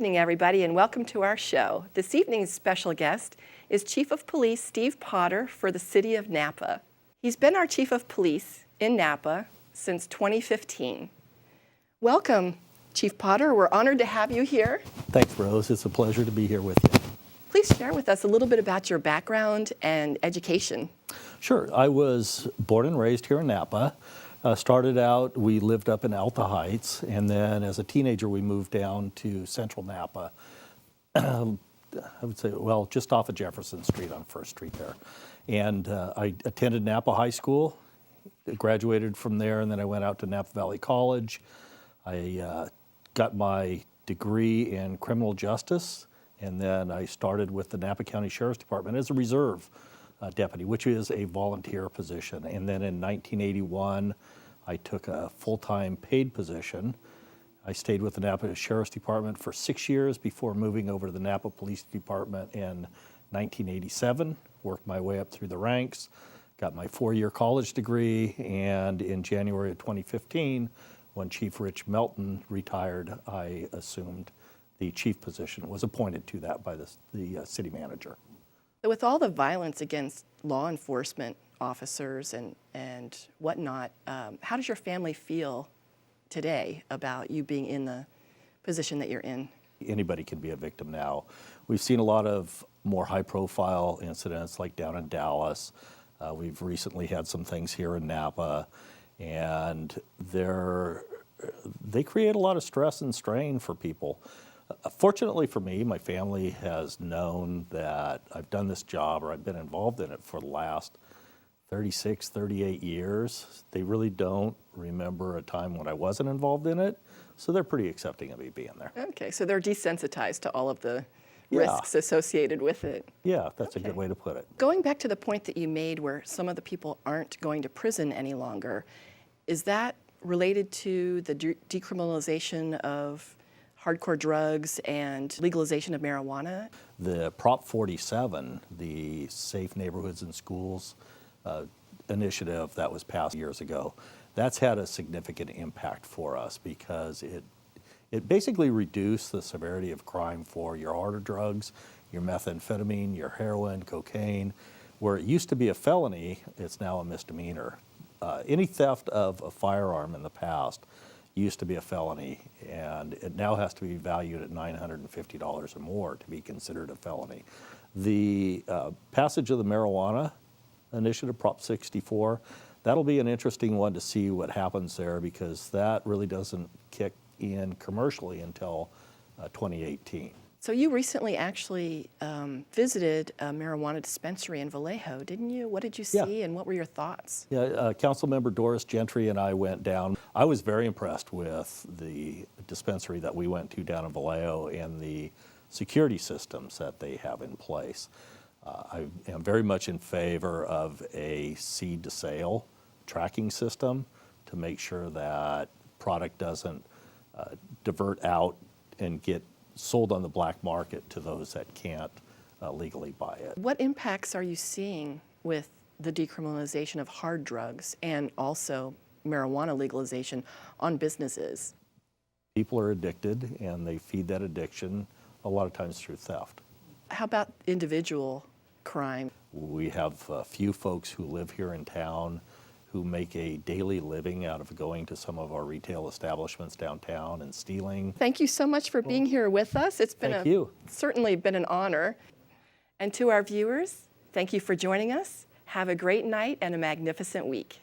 evening, everybody, and welcome to our show. This evening's special guest is Chief of Police Steve Potter for the City of Napa. He's been our Chief of Police in Napa since 2015. Welcome, Chief Potter. We're honored to have you here. Thanks, Rose. It's a pleasure to be here with you. Please share with us a little bit about your background and education. Sure. I was born and raised here in Napa. Started out, we lived up in Alta Heights, and then as a teenager we moved down to central Napa. I would say, well, just off of Jefferson Street on First Street there. And I attended Napa High School, graduated from there, and then I went out to Napa Valley College. I got my degree in criminal justice, and then I started with the Napa County Sheriff's Department as a reserve deputy, which is a volunteer position. And then in 1981, I took a full-time paid position. I stayed with the Napa Sheriff's Department for 6 years before moving over to the Napa Police Department in 1987, worked my way up through the ranks, got my 4-year college degree, and in January of 2015, when Chief Rich Melton retired, I assumed the chief position, was appointed to that by the city manager. With all the violence against law enforcement officers and whatnot, how does your family feel today about you being in the position that you're in? Anybody can be a victim now. We've seen a lot of more high-profile incidents like down in Dallas. We've recently had some things here in Napa, and they create a lot of stress and strain for people. Fortunately for me, my family has known that I've done this job or I've been involved in it for the last 36, 38 years. They really don't remember a time when I wasn't involved in it, so they're pretty accepting of me being there. Okay, so they're desensitized to all of the risks associated with it. Yeah, that's a good way to put it. Going back to the point that you made where some of the people aren't going to prison any longer, is that related to the decriminalization of hardcore drugs and legalization of marijuana? The Prop 47, the Safe Neighborhoods and Schools initiative that was passed years ago, that's had a significant impact for us because it basically reduced the severity of crime for your harder drugs, your methamphetamine, your heroin, cocaine. Where it used to be a felony, it's now a misdemeanor. Any theft of a firearm in the past used to be a felony, and it now has to be valued at $950 or more to be considered a felony. The passage of the marijuana initiative, Prop 64, that'll be an interesting one to see what happens there because that really doesn't kick in commercially until 2018. So you recently actually visited a marijuana dispensary in Vallejo, didn't you? What did you see and what were your thoughts? Yeah, Councilmember Doris Gentry and I went down. I was very impressed with the dispensary that we went to down in Vallejo and the security systems that they have in place. I am very much in favor of a seed to sale tracking system to make sure that product doesn't divert out and get sold on the black market to those that can't legally buy it. What impacts are you seeing with the decriminalization of hard drugs and also marijuana legalization on businesses? People are addicted and they feed that addiction a lot of times through theft. How about individual crime? We have a few folks who live here in town who make a daily living out of going to some of our retail establishments downtown and stealing. Thank you so much for being here with us. It's been certainly been an honor. And to our viewers, thank you for joining us. Have a great night and a magnificent week.